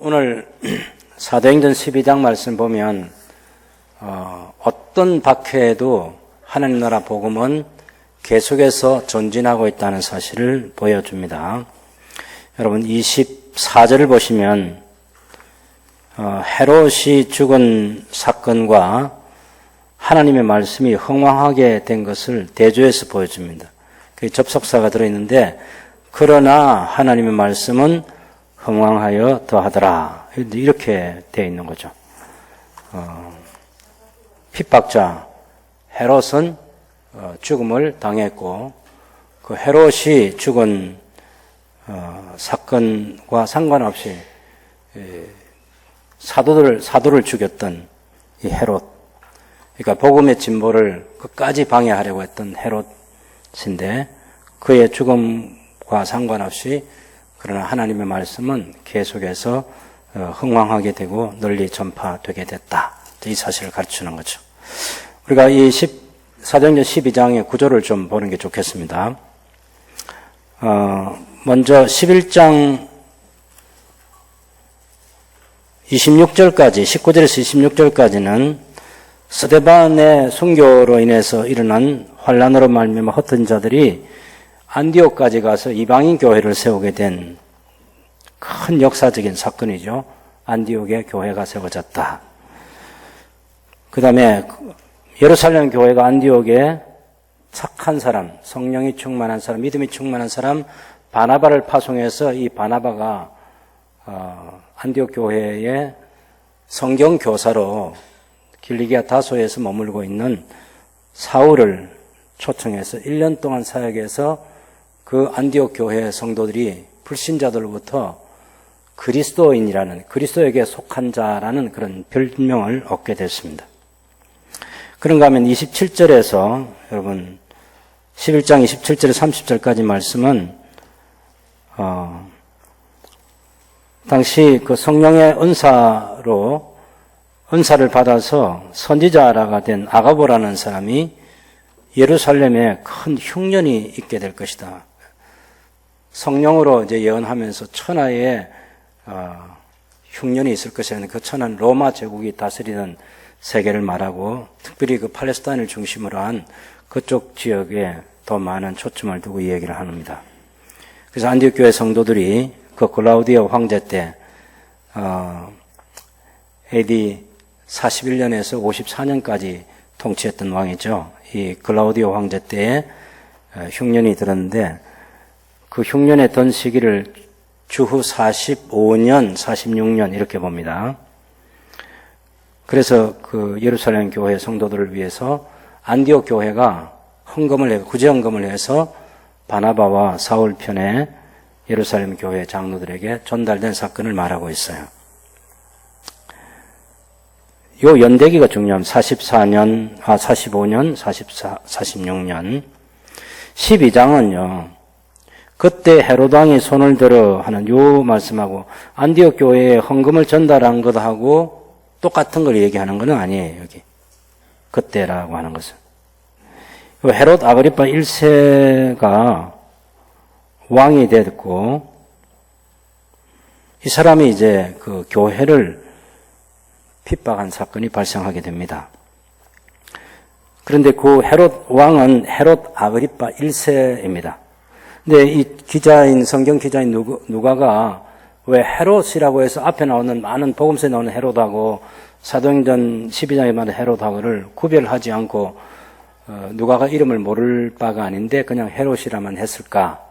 오늘 사도행전 12장 말씀 보면 어떤 박해에도 하나님 나라 복음은 계속해서 전진하고 있다는 사실을 보여줍니다. 여러분 24절을 보시면 헤롯이 죽은 사건과 하나님의 말씀이 흥왕하게 된 것을 대조해서 보여줍니다. 그 접속사가 들어있는데 그러나 하나님의 말씀은 흥왕하여 더하더라 이렇게 되어 있는 거죠. 핍박자 헤롯은 죽음을 당했고 그 헤롯이 죽은 사건과 상관없이 사도를 죽였던 이 헤롯, 그러니까 복음의 진보를 끝까지 방해하려고 했던 헤롯인데 그의 죽음과 상관없이 그러나 하나님의 말씀은 계속해서 흥왕하게 되고 널리 전파되게 됐다. 이 사실을 가르치는 거죠. 우리가 이 사도행전 12장의 구조를 좀 보는 게 좋겠습니다. 먼저 11장 26절까지, 19절에서 26절까지는 스데반의 순교로 인해서 일어난 환란으로 말미암아 흩어진 자들이 안디옥까지 가서 이방인 교회를 세우게 된 큰 역사적인 사건이죠. 안디옥에 교회가 세워졌다. 그 다음에 예루살렘 교회가 안디옥에 착한 사람, 성령이 충만한 사람, 믿음이 충만한 사람 바나바를 파송해서 이 바나바가 안디옥 교회의 성경 교사로 길리기아 다소에서 머물고 있는 사울을 초청해서 1년 동안 사역해서 그 안디옥 교회 성도들이 불신자들로부터 그리스도인이라는, 그리스도에게 속한 자라는 그런 별명을 얻게 됐습니다. 그런가 하면 27절에서 여러분 11장 27절에 30절까지 말씀은 당시 그 성령의 은사를 받아서 선지자가 된 아가보라는 사람이 예루살렘에 큰 흉년이 있게 될 것이다. 성령으로 이제 예언하면서 천하에 흉년이 있을 것이라는 그 천하는 로마 제국이 다스리던 세계를 말하고 특별히 그 팔레스타인을 중심으로 한 그쪽 지역에 더 많은 초점을 두고 이 얘기를 합니다. 그래서 안디옥 교회 성도들이 그 글라우디오 황제 때 AD 41년에서 54년까지 통치했던 왕이죠. 이 글라우디오 황제 때에 흉년이 들었는데 그 흉년에 던 시기를 주후 45년, 46년 이렇게 봅니다. 그래서 그 예루살렘 교회 성도들을 위해서 안디옥 교회가 구제 헌금을 해서 바나바와 사울 편에 예루살렘 교회 장로들에게 전달된 사건을 말하고 있어요. 요 연대기가 중요합니다. 45년, 46년. 12장은요. 그때 헤로당이 손을 들어 하는 요 말씀하고 안디옥 교회에 헌금을 전달한 것하고 똑같은 걸 얘기하는 건 아니에요. 여기 그때라고 하는 것은 헤롯 아그리파 1세가 왕이 됐고 이 사람이 이제 그 교회를 핍박한 사건이 발생하게 됩니다. 그런데 그 헤롯 왕은 헤롯 아그리파 1세입니다. 근데 이 성경 기자인 누가가 왜 헤롯이라고 해서 앞에 나오는 많은 복음서에 나오는 헤롯하고 사도행전 12장에 말하는 헤롯하고를 구별하지 않고 누가가 이름을 모를 바가 아닌데 그냥 헤롯이라만 했을까?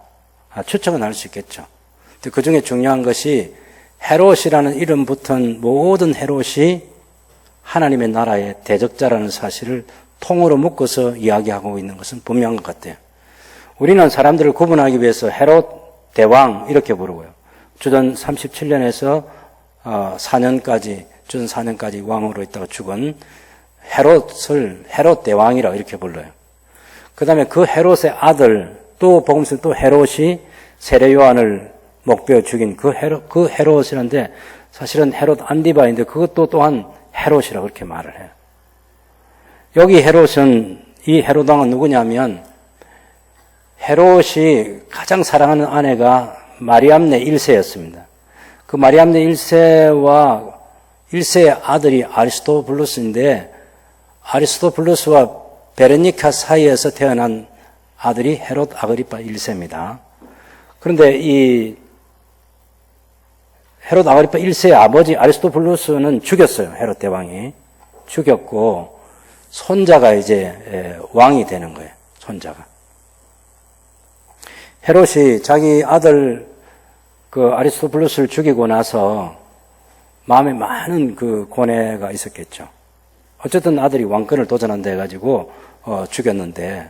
추측은 할 수 있겠죠. 근데 그 중에 중요한 것이 헤롯이라는 이름 붙은 모든 헤롯이 하나님의 나라의 대적자라는 사실을 통으로 묶어서 이야기하고 있는 것은 분명한 것 같아요. 우리는 사람들을 구분하기 위해서 헤롯 대왕 이렇게 부르고요. 주전 37년에서 4년까지 왕으로 있다가 죽은 헤롯을 헤롯 대왕이라고 이렇게 불러요. 그 다음에 그 헤롯의 아들 또 복음서에 또 헤롯이 세례 요한을 목베어 죽인 그 헤롯이란데 사실은 헤롯 안디바인데 그것도 또한 헤롯이라고 그렇게 말을 해요. 여기 헤롯은 이 헤롯 왕은 누구냐면 헤롯이 가장 사랑하는 아내가 마리암네 1세였습니다. 그 그 마리암네 1세와 1세의 아들이 아리스토블루스인데 아리스토블루스와 베레니카 사이에서 태어난 아들이 헤롯 아그리파 1세입니다. 그런데 이 헤롯 아그리파 1세의 아버지 아리스토블루스는 죽였어요. 헤롯 대왕이. 죽였고 손자가 이제 왕이 되는 거예요. 손자가. 헤롯이 자기 아들 그 아리스토블루스를 죽이고 나서 마음에 많은 그 고뇌가 있었겠죠. 어쨌든 아들이 왕권을 도전한다 해가지고 죽였는데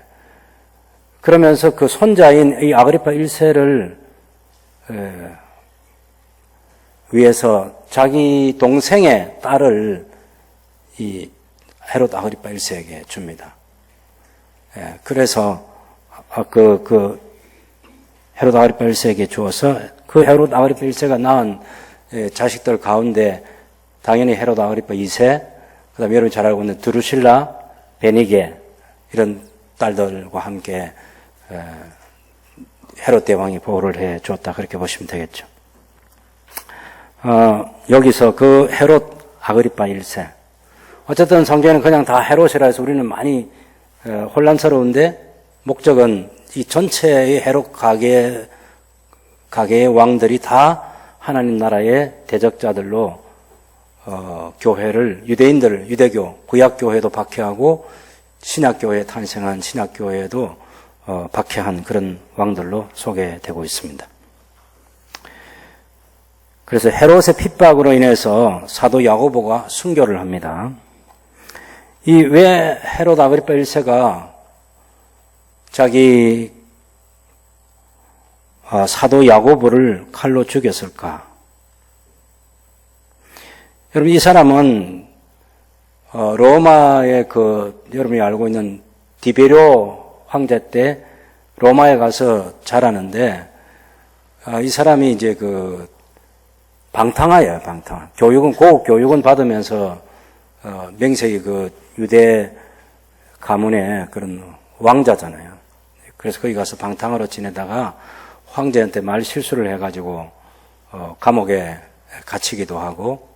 그러면서 그 손자인 이 아그리파 1세를 위해서 자기 동생의 딸을 이 헤롯 아그리파 1세에게 줍니다. 그래서 헤롯 아그리파 1세에게 주어서 그 헤롯 아그리파 1세가 낳은 자식들 가운데 당연히 헤롯 아그리파 2세, 그 다음에 여러분 잘 알고 있는 드루실라, 베니게 이런 딸들과 함께 헤롯 대왕이 보호를 해 줬다 그렇게 보시면 되겠죠. 여기서 그 헤롯 아그리파 1세. 어쨌든 성경에는 그냥 다 헤롯이라 해서 우리는 많이 혼란스러운데 목적은 이 전체의 헤롯 가계의 왕들이 다 하나님 나라의 대적자들로 교회를 유대인들 유대교 구약교회도 박해하고 신약교회에 탄생한 신약교회도 박해한 그런 왕들로 소개되고 있습니다. 그래서 헤롯의 핍박으로 인해서 사도 야고보가 순교를 합니다. 이 왜 헤롯 아그리파 1세가 자기 사도 야고보를 칼로 죽였을까? 여러분 이 사람은 로마의 여러분이 알고 있는 디베료 황제 때 로마에 가서 자라는데 이 사람이 이제 방탕아예요, 방탕아. 고급 교육은 받으면서 명색이 유대 가문의 그런 왕자잖아요. 그래서 거기 가서 방탕으로 지내다가 황제한테 말 실수를 해가지고 감옥에 갇히기도 하고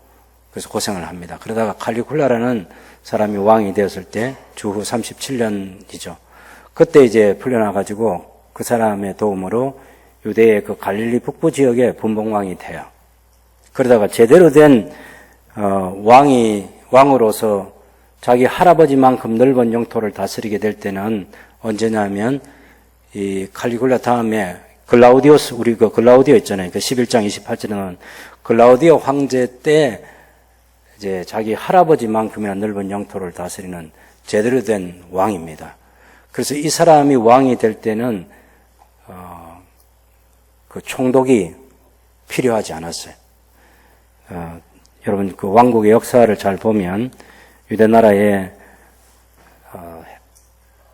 그래서 고생을 합니다. 그러다가 칼리굴라라는 사람이 왕이 되었을 때 주후 37년이죠. 그때 이제 풀려나가지고 그 사람의 도움으로 유대의 갈릴리 북부 지역의 분봉왕이 돼요. 그러다가 제대로 된 왕으로서 자기 할아버지만큼 넓은 영토를 다스리게 될 때는 언제냐면 이 칼리굴라 다음에 글라우디오스 우리 글라우디오 있잖아요. 11장 28절에는 글라우디오 황제 때 이제 자기 할아버지만큼이나 넓은 영토를 다스리는 제대로 된 왕입니다. 그래서 이 사람이 왕이 될 때는 총독이 필요하지 않았어요. 여러분 왕국의 역사를 잘 보면 유대 나라의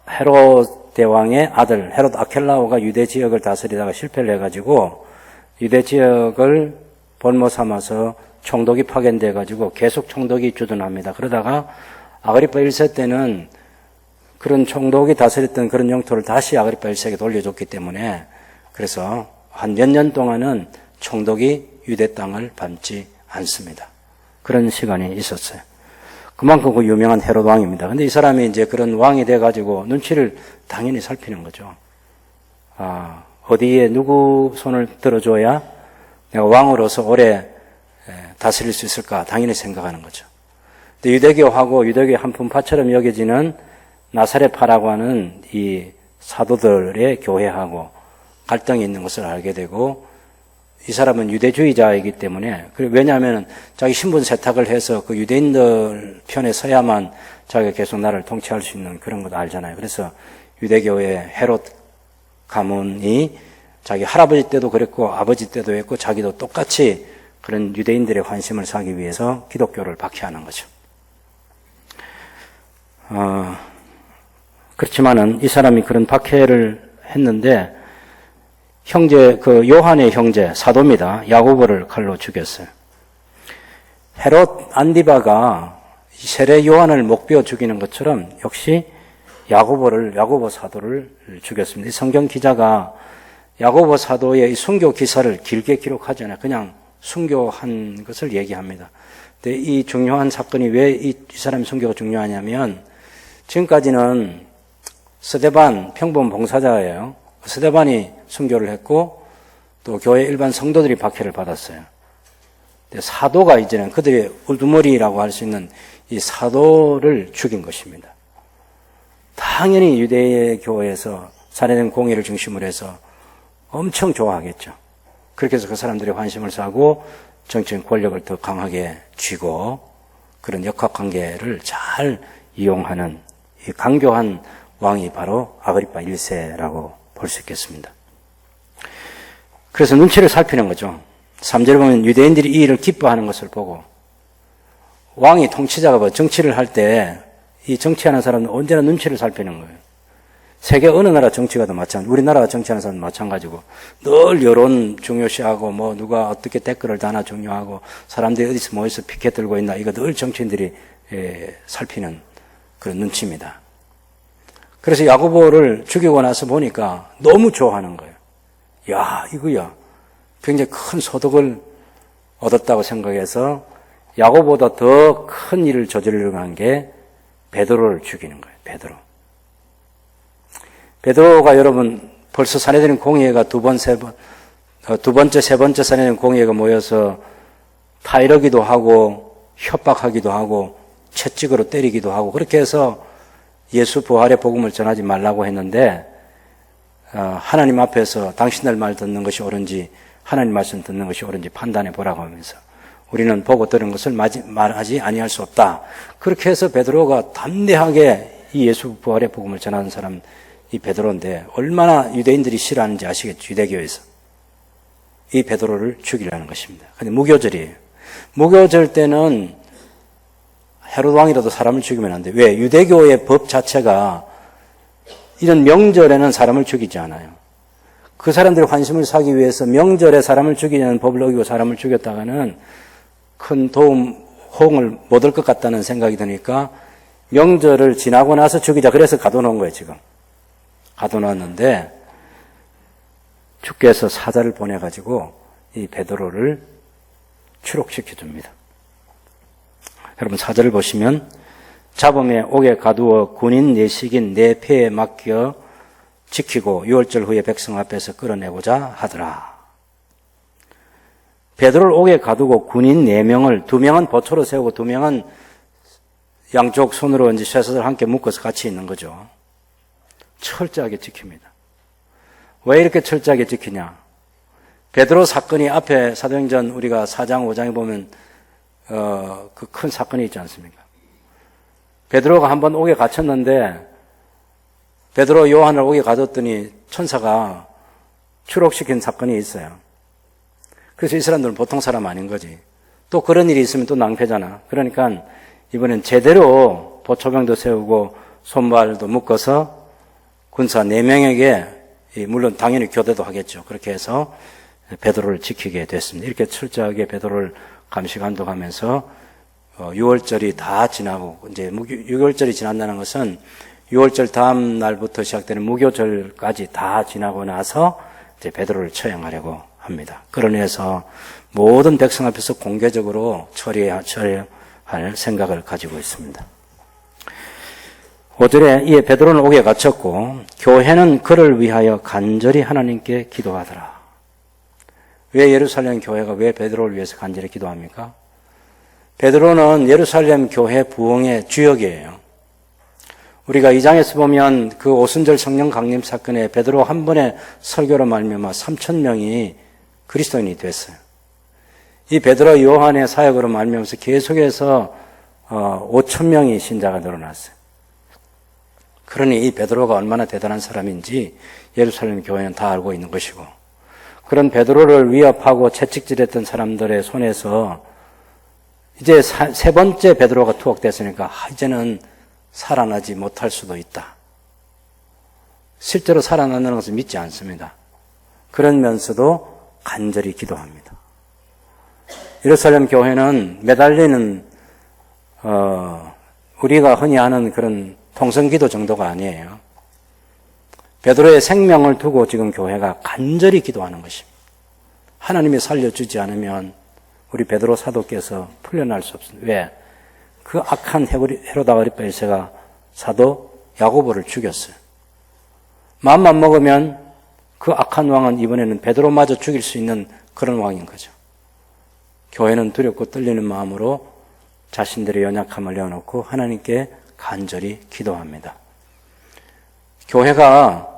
헤롯 대왕의 아들 헤롯 아켈라오가 유대 지역을 다스리다가 실패를 해가지고 유대 지역을 본모 삼아서 총독이 파견돼가지고 계속 총독이 주둔합니다. 그러다가 아그리파 1세 때는 그런 총독이 다스렸던 그런 영토를 다시 아그리파 1세에게 돌려줬기 때문에 그래서 한 몇 년 동안은 총독이 유대 땅을 밟지 않습니다. 그런 시간이 있었어요. 그만큼 유명한 헤롯 왕입니다. 근데 이 사람이 이제 그런 왕이 돼가지고 눈치를 당연히 살피는 거죠. 어디에 누구 손을 들어줘야 내가 왕으로서 오래 다스릴 수 있을까 당연히 생각하는 거죠. 근데 유대교하고 유대교의 한 품파처럼 여겨지는 나사렛파라고 하는 이 사도들의 교회하고 갈등이 있는 것을 알게 되고 이 사람은 유대주의자이기 때문에 왜냐하면 자기 신분 세탁을 해서 그 유대인들 편에 서야만 자기가 계속 나라를 통치할 수 있는 그런 것도 알잖아요. 그래서 유대교의 헤롯 가문이 자기 할아버지 때도 그랬고 아버지 때도 했고 자기도 똑같이 그런 유대인들의 관심을 사기 위해서 기독교를 박해하는 거죠. 그렇지만은 이 사람이 그런 박해를 했는데 요한의 형제 사도입니다. 야고보를 칼로 죽였어요. 헤롯 안디바가 세례 요한을 목베어 죽이는 것처럼 역시 야고보 사도를 죽였습니다. 이 성경 기자가 야고보 사도의 이 순교 기사를 길게 기록하지 않아요. 그냥 순교한 것을 얘기합니다. 근데 이 중요한 사건이 왜 이 사람의 순교가 중요하냐면 지금까지는 스데반 평범 봉사자예요. 스데반이 순교를 했고 또 교회 일반 성도들이 박해를 받았어요. 근데 사도가 이제는 그들의 울두머리라고 할 수 있는 이 사도를 죽인 것입니다. 당연히 유대의 교회에서 사내된 공의를 중심으로 해서 엄청 좋아하겠죠. 그렇게 해서 그 사람들의 환심을 사고 정치적 권력을 더 강하게 쥐고 그런 역학관계를 잘 이용하는 이 강교한 왕이 바로 아그리파 1세라고 볼 수 있겠습니다. 그래서 눈치를 살피는 거죠. 3절에 보면 유대인들이 이 일을 기뻐하는 것을 보고 왕이 통치자가 정치를 할 때 이 정치하는 사람은 언제나 눈치를 살피는 거예요. 세계 어느 나라 정치가도 마찬가지고 우리나라가 정치하는 사람도 마찬가지고 늘 여론 중요시하고 뭐 누가 어떻게 댓글을 다나 중요하고 사람들이 어디서 모여서 피켓 들고 있나 이거 늘 정치인들이 살피는 그런 눈치입니다. 그래서 야고보를 죽이고 나서 보니까 너무 좋아하는 거예요. 야 이거야 굉장히 큰 소득을 얻었다고 생각해서 야고보보다 더 큰 일을 저지르려고 한 게 베드로를 죽이는 거예요. 베드로가 여러분 벌써 사내들인 공회가 두 번째, 세 번째 사내들인 공회가 모여서 타이르기도 하고 협박하기도 하고 채찍으로 때리기도 하고 그렇게 해서 예수 부활의 복음을 전하지 말라고 했는데 하나님 앞에서 당신들 말 듣는 것이 옳은지 하나님 말씀 듣는 것이 옳은지 판단해 보라고 하면서 우리는 보고 들은 것을 말하지 아니할 수 없다. 그렇게 해서 베드로가 담대하게 이 예수 부활의 복음을 전하는 사람 이 베드로인데 얼마나 유대인들이 싫어하는지 아시겠죠? 유대교에서 이 베드로를 죽이려는 것입니다. 근데 무교절이에요. 무교절 때는 헤롯 왕이라도 사람을 죽이면 안 돼요. 왜? 유대교의 법 자체가 이런 명절에는 사람을 죽이지 않아요. 그 사람들의 환심을 사기 위해서 명절에 사람을 죽이려는 법을 어기고 사람을 죽였다가는 큰 도움, 호응을 못 얻을 것 같다는 생각이 드니까 명절을 지나고 나서 죽이자. 그래서 가둬놓은 거예요, 지금. 가둬놨는데 주께서 사자를 보내가지고 이 베드로를 추록시켜줍니다. 여러분 4절을 보시면 잡음에 옥에 가두어 군인 내식인 내 패에 맡겨 지키고 6월절 후에 백성 앞에서 끌어내고자 하더라. 베드로를 옥에 가두고 군인 4명을 2명은 보초로 세우고 2명은 양쪽 손으로 이제 쇠사슬 함께 묶어서 같이 있는 거죠. 철저하게 지킵니다. 왜 이렇게 철저하게 지키냐? 베드로 사건이 앞에 사도행전 우리가 4장 5장에 보면 그 큰 사건이 있지 않습니까? 베드로가 한번 옥에 갇혔는데 베드로 요한을 옥에 가뒀더니 천사가 추록시킨 사건이 있어요. 그래서 이 사람들은 보통 사람 아닌 거지. 또 그런 일이 있으면 또 낭패잖아. 그러니까 이번엔 제대로 보초병도 세우고 손발도 묶어서 군사 4명에게 물론 당연히 교대도 하겠죠. 그렇게 해서 베드로를 지키게 됐습니다. 이렇게 철저하게 베드로를 감시 감독하면서 6월절이 다 지나고 이제 6월절이 지난다는 것은 6월절 다음 날부터 시작되는 무교절까지 다 지나고 나서 이제 베드로를 처형하려고 합니다. 그러면서 모든 백성 앞에서 공개적으로 처리할 생각을 가지고 있습니다. 5절에 이에 베드로는 옥에 갇혔고 교회는 그를 위하여 간절히 하나님께 기도하더라. 왜 예루살렘 교회가 왜 베드로를 위해서 간절히 기도합니까? 베드로는 예루살렘 교회 부흥의 주역이에요. 우리가 2장에서 보면 그 오순절 성령 강림 사건에 베드로 한 번의 설교로 말미암아 3,000명이 그리스도인이 됐어요. 이 베드로 요한의 사역으로 말미암아서 계속해서 5,000명이 신자가 늘어났어요. 그러니 이 베드로가 얼마나 대단한 사람인지 예루살렘 교회는 다 알고 있는 것이고 그런 베드로를 위협하고 채찍질했던 사람들의 손에서 이제 세 번째 베드로가 투옥됐으니까 이제는 살아나지 못할 수도 있다. 실제로 살아난다는 것을 믿지 않습니다. 그러면서도 간절히 기도합니다. 예루살렘 교회는 매달리는 우리가 흔히 하는 그런 통성기도 정도가 아니에요. 베드로의 생명을 두고 지금 교회가 간절히 기도하는 것입니다. 하나님이 살려주지 않으면 우리 베드로 사도께서 풀려날 수 없습니다. 왜? 그 악한 헤롯 아그리파 1세가 사도 야고보를 죽였어요. 마음만 먹으면 그 악한 왕은 이번에는 베드로마저 죽일 수 있는 그런 왕인 거죠. 교회는 두렵고 떨리는 마음으로 자신들의 연약함을 내어놓고 하나님께 간절히 기도합니다. 교회가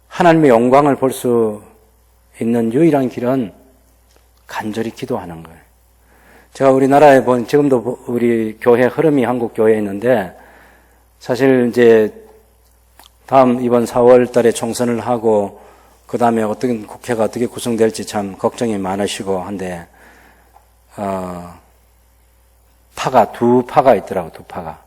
하나님의 영광을 볼 수 있는 유일한 길은 간절히 기도하는 거예요. 제가 우리나라에 지금도 우리 교회 흐름이 한국 교회에 있는데, 사실 이제 이번 4월 달에 총선을 하고, 그 다음에 어떤 국회가 어떻게 구성될지 참 걱정이 많으시고 한데, 두 파가 있더라고, 두 파가.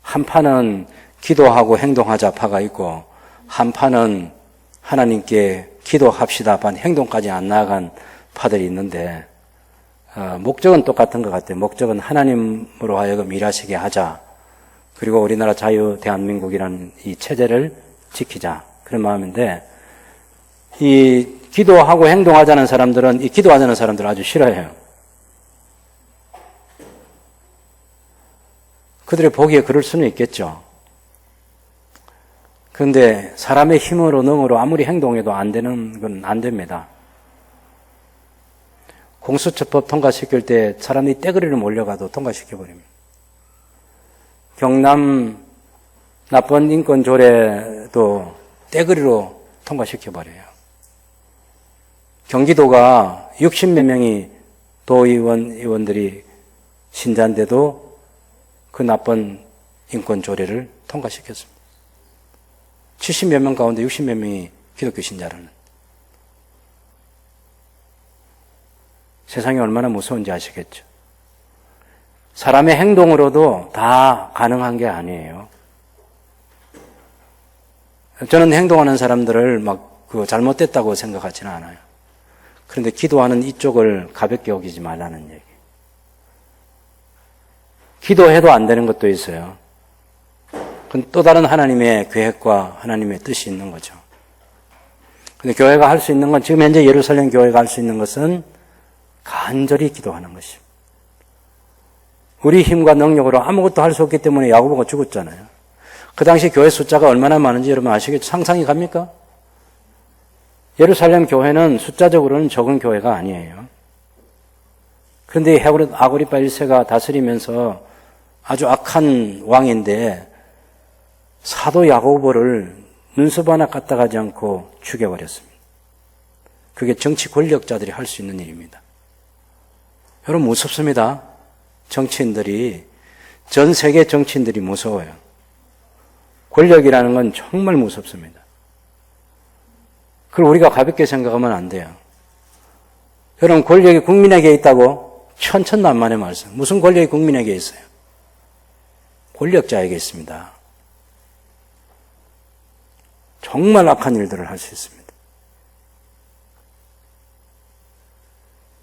한 파는 기도하고 행동하자 파가 있고, 한 파는 하나님께 기도합시다 반 행동까지 안 나아간 파들이 있는데, 목적은 똑같은 것 같아요. 목적은 하나님으로 하여금 일하시게 하자. 그리고 우리나라 자유 대한민국이라는 이 체제를 지키자. 그런 마음인데, 이 기도하고 행동하자는 사람들은, 이 기도하자는 사람들을 아주 싫어해요. 그들의 보기에 그럴 수는 있겠죠. 그런데 사람의 힘으로 능으로 아무리 행동해도 안 되는 건 안 됩니다. 공수처법 통과시킬 때 사람이 떼거리를 몰려가도 통과시켜버립니다. 경남 나쁜 인권 조례도 떼거리로 통과시켜버려요. 경기도가 60몇 명이 의원들이 신자인데도 그 나쁜 인권 조례를 통과시켰습니다. 70몇 명 가운데 60몇 명이 기독교 신자라는. 세상이 얼마나 무서운지 아시겠죠? 사람의 행동으로도 다 가능한 게 아니에요. 저는 행동하는 사람들을 잘못됐다고 생각하지는 않아요. 그런데 기도하는 이쪽을 가볍게 여기지 말라는 얘기. 기도해도 안 되는 것도 있어요. 그건 또 다른 하나님의 계획과 하나님의 뜻이 있는 거죠. 근데 교회가 할 수 있는 건, 지금 현재 예루살렘 교회가 할 수 있는 것은 간절히 기도하는 것입니다. 우리 힘과 능력으로 아무것도 할 수 없기 때문에 야고보가 죽었잖아요. 그 당시 교회 숫자가 얼마나 많은지 여러분 아시겠죠? 상상이 갑니까? 예루살렘 교회는 숫자적으로는 적은 교회가 아니에요. 그런데 헤롯 아그리파 1세가 다스리면서 아주 악한 왕인데 사도 야고보를 눈썹 하나 까딱하지 않고 죽여버렸습니다. 그게 정치 권력자들이 할 수 있는 일입니다. 여러분 무섭습니다. 정치인들이, 전 세계 정치인들이 무서워요. 권력이라는 건 정말 무섭습니다. 그걸 우리가 가볍게 생각하면 안 돼요. 여러분 권력이 국민에게 있다고? 천천만만의 말씀. 무슨 권력이 국민에게 있어요? 권력자에게 있습니다. 정말 악한 일들을 할 수 있습니다.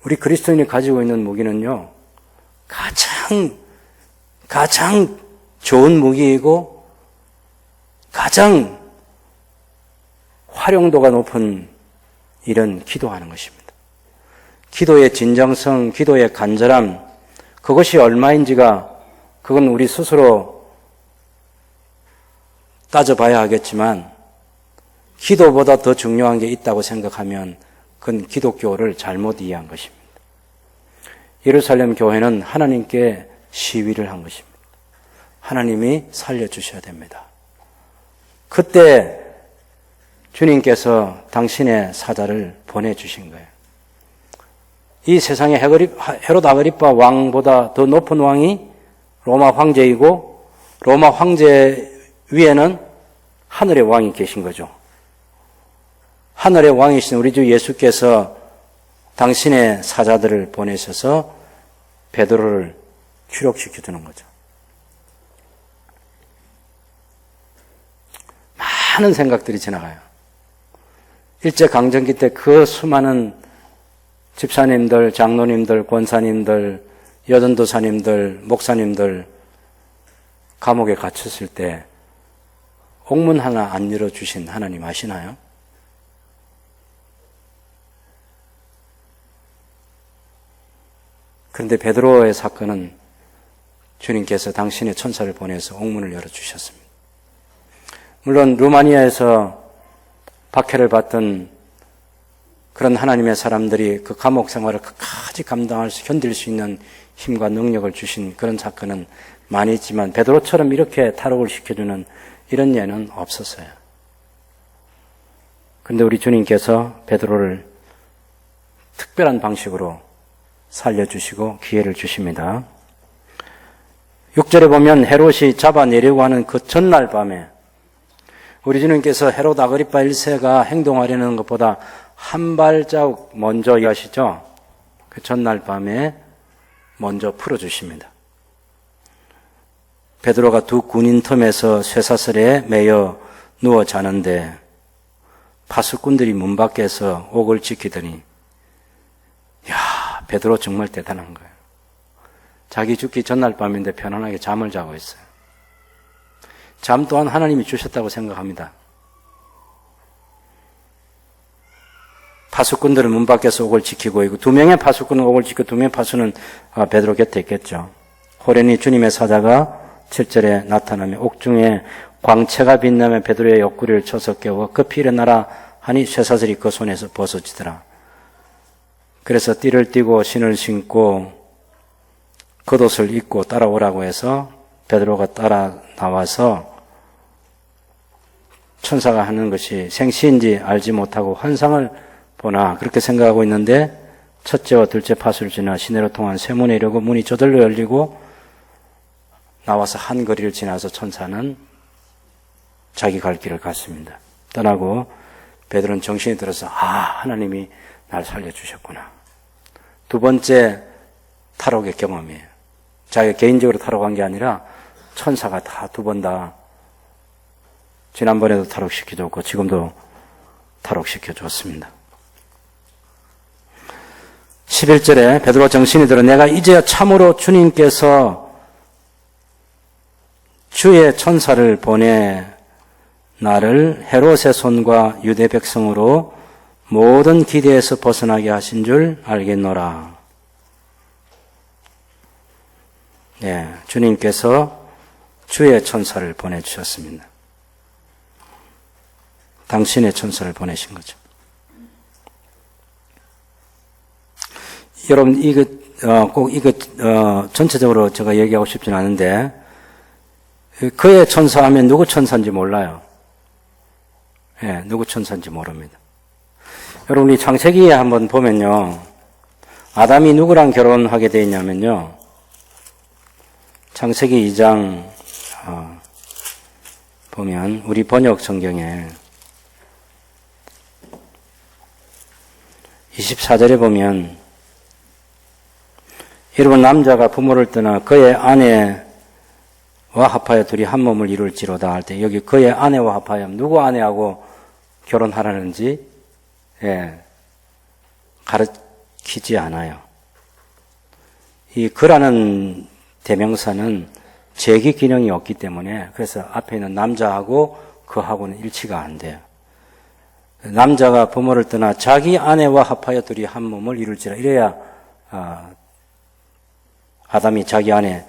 우리 그리스도인이 가지고 있는 무기는요, 가장 좋은 무기이고 가장 활용도가 높은 일은 기도하는 것입니다. 기도의 진정성, 기도의 간절함, 그것이 얼마인지가 그건 우리 스스로 따져봐야 하겠지만 기도보다 더 중요한 게 있다고 생각하면 그건 기독교를 잘못 이해한 것입니다. 예루살렘 교회는 하나님께 시위를 한 것입니다. 하나님이 살려주셔야 됩니다. 그때 주님께서 당신의 사자를 보내주신 거예요. 이 세상에 헤롯 아그리파 왕보다 더 높은 왕이 로마 황제이고 로마 황제 위에는 하늘의 왕이 계신 거죠. 하늘의 왕이신 우리 주 예수께서 당신의 사자들을 보내셔서 베드로를 추록시켜 주는 거죠. 많은 생각들이 지나가요. 일제강점기 때 그 수많은 집사님들, 장로님들, 권사님들, 여전도사님들, 목사님들 감옥에 갇혔을 때 옥문 하나 안 열어주신 하나님 아시나요? 그런데 베드로의 사건은 주님께서 당신의 천사를 보내서 옥문을 열어주셨습니다. 물론 루마니아에서 박해를 받던 그런 하나님의 사람들이 그 감옥 생활을 끝까지 견딜 수 있는 힘과 능력을 주신 그런 사건은 많이 있지만 베드로처럼 이렇게 탈옥을 시켜주는 이런 예는 없었어요. 그런데 우리 주님께서 베드로를 특별한 방식으로 살려주시고 기회를 주십니다. 6절에 보면 헤롯이 잡아내려고 하는 그 전날 밤에 우리 주님께서 헤롯 아그리파 1세가 행동하려는 것보다 한 발자국 먼저 하시죠. 그 전날 밤에 먼저 풀어주십니다. 베드로가 두 군인 틈에서 쇠사슬에 매여 누워 자는데 파수꾼들이 문 밖에서 옥을 지키더니 야, 베드로 정말 대단한 거예요. 자기 죽기 전날 밤인데 편안하게 잠을 자고 있어요. 잠 또한 하나님이 주셨다고 생각합니다. 파수꾼들은 문 밖에서 옥을 지키고 있고 두 명의 파수꾼은 옥을 지키고 두 명의 파수는 베드로 곁에 있겠죠. 호련히 주님의 사자가 7절에 나타나며 옥중에 광채가 빛나며 베드로의 옆구리를 쳐서 깨워 급히 일어나라 하니 쇠사슬이 그 손에서 벗어지더라. 그래서 띠를 띠고 신을 신고 겉옷을 입고 따라오라고 해서 베드로가 따라 나와서 천사가 하는 것이 생시인지 알지 못하고 환상을 보나 그렇게 생각하고 있는데 첫째와 둘째 파수를 지나 시내로 통한 쇠문에 이르고 문이 저절로 열리고 나와서 한 거리를 지나서 천사는 자기 갈 길을 갔습니다. 떠나고 베드로는 정신이 들어서 하나님이 날 살려주셨구나. 두 번째 탈옥의 경험이에요. 자기가 개인적으로 탈옥한 게 아니라 천사가 다 두 번 다 지난번에도 탈옥시켜줬고 지금도 탈옥시켜줬습니다. 11절에 베드로가 정신이 들어 내가 이제야 참으로 주님께서 주의 천사를 보내 나를 헤롯의 손과 유대 백성으로 모든 기대에서 벗어나게 하신 줄 알겠노라. 네, 주님께서 주의 천사를 보내주셨습니다. 당신의 천사를 보내신 거죠. 여러분, 전체적으로 제가 얘기하고 싶지는 않은데, 그의 천사 하면 누구 천사인지 몰라요. 예, 누구 천사인지 모릅니다. 여러분, 우리 창세기에 한번 보면요. 아담이 누구랑 결혼하게 되어 있냐면요. 창세기 2장, 보면, 우리 번역 성경에 24절에 보면, 여러분, 남자가 부모를 떠나 그의 아내와 합하여 둘이 한 몸을 이룰지로다 할 때, 여기 그의 아내와 합하여 누구 아내하고 결혼하라는지, 가르치지 않아요. 이 그라는 대명사는 제기 기능이 없기 때문에, 그래서 앞에 있는 남자하고 그하고는 일치가 안 돼요. 남자가 부모를 떠나 자기 아내와 합하여 둘이 한 몸을 이룰지라. 이래야, 아담이 자기 아내,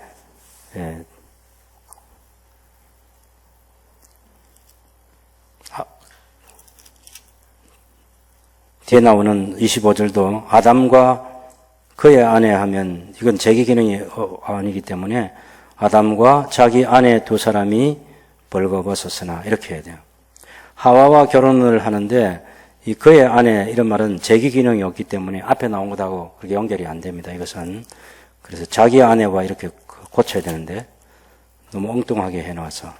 뒤에 나오는 25절도 아담과 그의 아내 하면 이건 제기 기능이 아니기 때문에 아담과 자기 아내 두 사람이 벌거벗었으나 이렇게 해야 돼요. 하와와 결혼을 하는데 이 그의 아내 이런 말은 제기 기능이 없기 때문에 앞에 나온 것하고 그렇게 연결이 안 됩니다. 이것은 그래서 자기 아내와 이렇게 고쳐야 되는데 너무 엉뚱하게 해놔서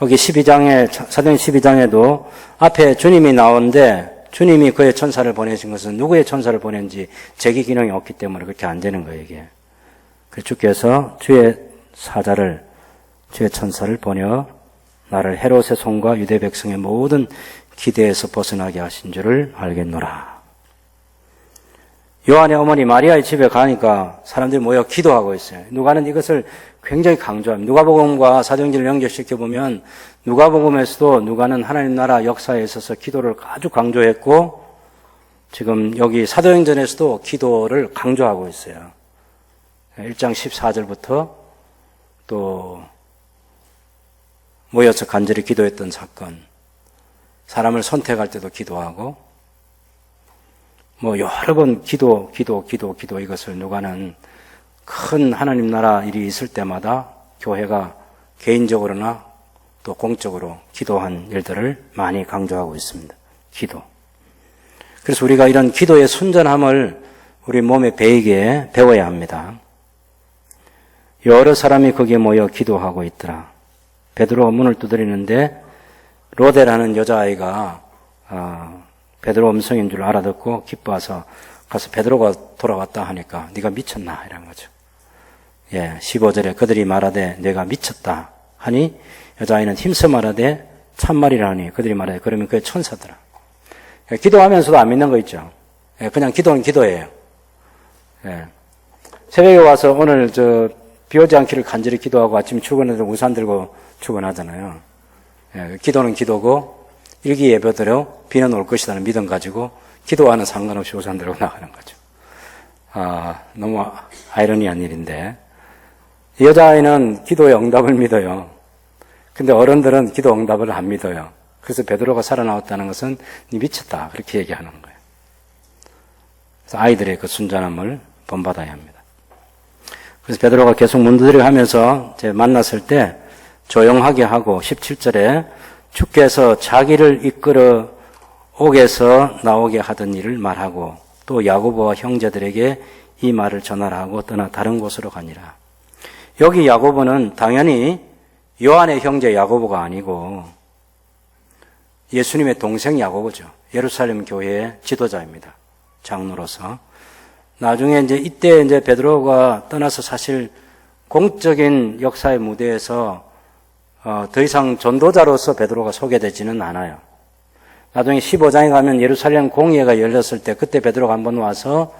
여기 12장에 사도행 12장에도 앞에 주님이 나오는데 주님이 그의 천사를 보내신 것은 누구의 천사를 보낸지 제기 기능이 없기 때문에 그렇게 안 되는 거예요, 이게. 그래서 주께서 주의 사자를, 주의 천사를 보내어 나를 헤롯의 손과 유대 백성의 모든 기대에서 벗어나게 하신 줄을 알겠노라. 요한의 어머니 마리아의 집에 가니까 사람들이 모여 기도하고 있어요. 누가는 이것을 굉장히 강조합니다. 누가복음과 사도행전을 연결시켜보면 누가복음에서도 누가는 하나님 나라 역사에 있어서 기도를 아주 강조했고 지금 여기 사도행전에서도 기도를 강조하고 있어요. 1장 14절부터 또 모여서 간절히 기도했던 사건, 사람을 선택할 때도 기도하고, 여러 번 기도 이것을 누가는 큰 하나님 나라 일이 있을 때마다 교회가 개인적으로나 또 공적으로 기도한 일들을 많이 강조하고 있습니다. 기도. 그래서 우리가 이런 기도의 순전함을 우리 몸에 배이게 배워야 합니다. 여러 사람이 거기에 모여 기도하고 있더라. 베드로가 문을 두드리는데 로데라는 여자아이가 베드로 음성인 줄 알아듣고 기뻐해서 가서 베드로가 돌아왔다 하니까 네가 미쳤나 이런 거죠. 15절에 그들이 말하되 내가 미쳤다 하니 여자아이는 힘써 말하되 참말이라 하니 그들이 말하되 그러면 그게 천사더라. 기도하면서도 안 믿는 거 있죠. 그냥 기도는 기도예요. 새벽에 와서 오늘 비 오지 않기를 간절히 기도하고 아침 출근해서 우산 들고 출근하잖아요. 기도는 기도고 일기예배대로 비는 올 것이라는 믿음 가지고 기도와는 상관없이 우산 들고 나가는 거죠. 너무 아이러니한 일인데 여자아이는 기도의 응답을 믿어요. 근데 어른들은 기도 응답을 안 믿어요. 그래서 베드로가 살아나왔다는 것은 네 미쳤다 그렇게 얘기하는 거예요. 그래서 아이들의 그 순전함을 본받아야 합니다. 그래서 베드로가 계속 문두드려 하면서 만났을 때 조용하게 하고 17절에 주께서 자기를 이끌어 옥에서 나오게 하던 일을 말하고 또 야고보와 형제들에게 이 말을 전하라 하고 떠나 다른 곳으로 가니라. 여기 야고보는 당연히 요한의 형제 야고보가 아니고 예수님의 동생 야고보죠. 예루살렘 교회의 지도자입니다. 장로로서. 나중에 이때 베드로가 떠나서 사실 공적인 역사의 무대에서 더 이상 전도자로서 베드로가 소개되지는 않아요. 나중에 15장에 가면 예루살렘 공회가 열렸을 때 그때 베드로가 한번 와서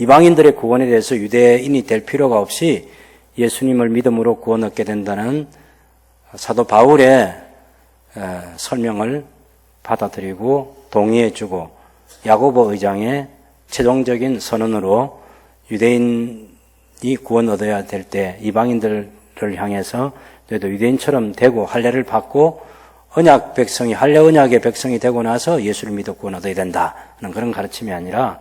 이방인들의 구원에 대해서 유대인이 될 필요가 없이 예수님을 믿음으로 구원 얻게 된다는 사도 바울의 설명을 받아들이고 동의해주고 야고보 의장의 최종적인 선언으로 유대인이 구원 얻어야 될 때 이방인들을 향해서 너희도 유대인처럼 되고 할례를 받고 언약 백성이 할례 언약의 백성이 되고 나서 예수를 믿어 구원 얻어야 된다는 그런 가르침이 아니라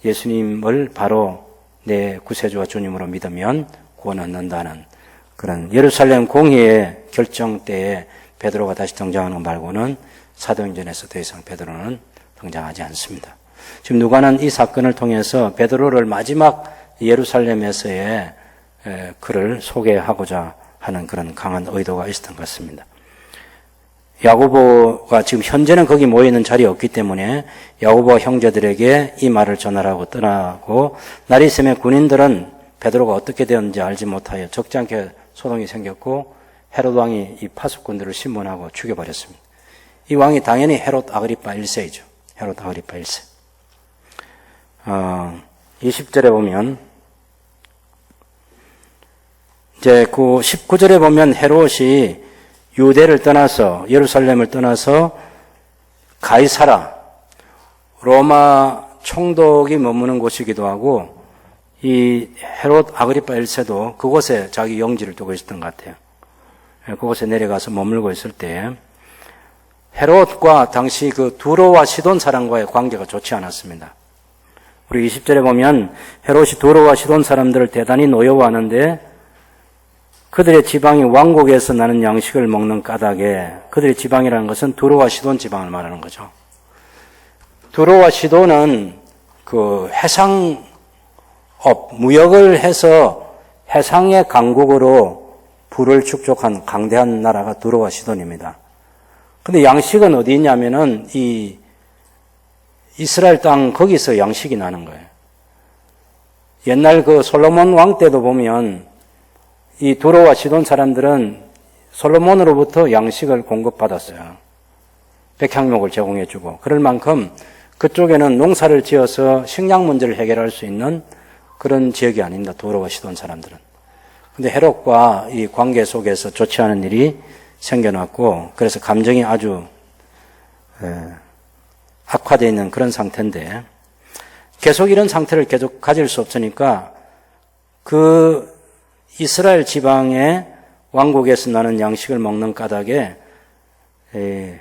예수님을 바로 내 구세주와 주님으로 믿으면 구원 얻는다는 그런 예루살렘 공회의 결정 때에 베드로가 다시 등장하는 것 말고는 사도행전에서 더 이상 베드로는 등장하지 않습니다. 지금 누가는 이 사건을 통해서 베드로를 마지막 예루살렘에서의 그를 소개하고자 하는 그런 강한 의도가 있었던 것 같습니다. 야고보가 지금 현재는 거기 모여있는 자리에 없기 때문에 야고보와 형제들에게 이 말을 전하라고 떠나고 날이 새면 군인들은 베드로가 어떻게 되었는지 알지 못하여 적지 않게 소동이 생겼고 헤롯 왕이 이 파수꾼들을 신문하고 죽여버렸습니다. 이 왕이 당연히 헤롯 아그리파 1세이죠. 헤롯 아그리파 1세. 20절에 보면 이제 그 19절에 보면 헤롯이 유대를 떠나서 예루살렘을 떠나서 가이사라 로마 총독이 머무는 곳이기도 하고 이 헤롯 아그리파 1세도 그곳에 자기 영지를 두고 있었던 것 같아요. 그곳에 내려가서 머물고 있을 때 헤롯과 당시 그 두로와 시돈 사람과의 관계가 좋지 않았습니다. 우리 20절에 보면 헤롯이 두로와 시돈 사람들을 대단히 노여워하는데 그들의 지방이 왕국에서 나는 양식을 먹는 까닭에 그들의 지방이라는 것은 두로와 시돈 지방을 말하는 거죠. 두로와 시돈은 그 해상업, 무역을 해서 해상의 강국으로 부를 축적한 강대한 나라가 두로와 시돈입니다. 근데 양식은 어디 있냐면은 이 이스라엘 땅 거기서 양식이 나는 거예요. 옛날 그 솔로몬 왕 때도 보면 이 두로와 시돈 사람들은 솔로몬으로부터 양식을 공급받았어요. 백향목을 제공해주고 그럴 만큼 그쪽에는 농사를 지어서 식량 문제를 해결할 수 있는 그런 지역이 아닙니다. 두로와 시돈 사람들은. 근데 헤롯과 이 관계 속에서 좋지 않은 일이 생겨났고 그래서 감정이 아주 악화되어 있는 그런 상태인데 계속 이런 상태를 계속 가질 수 없으니까 그 이스라엘 지방의 왕국에서 나는 양식을 먹는 까닭에 이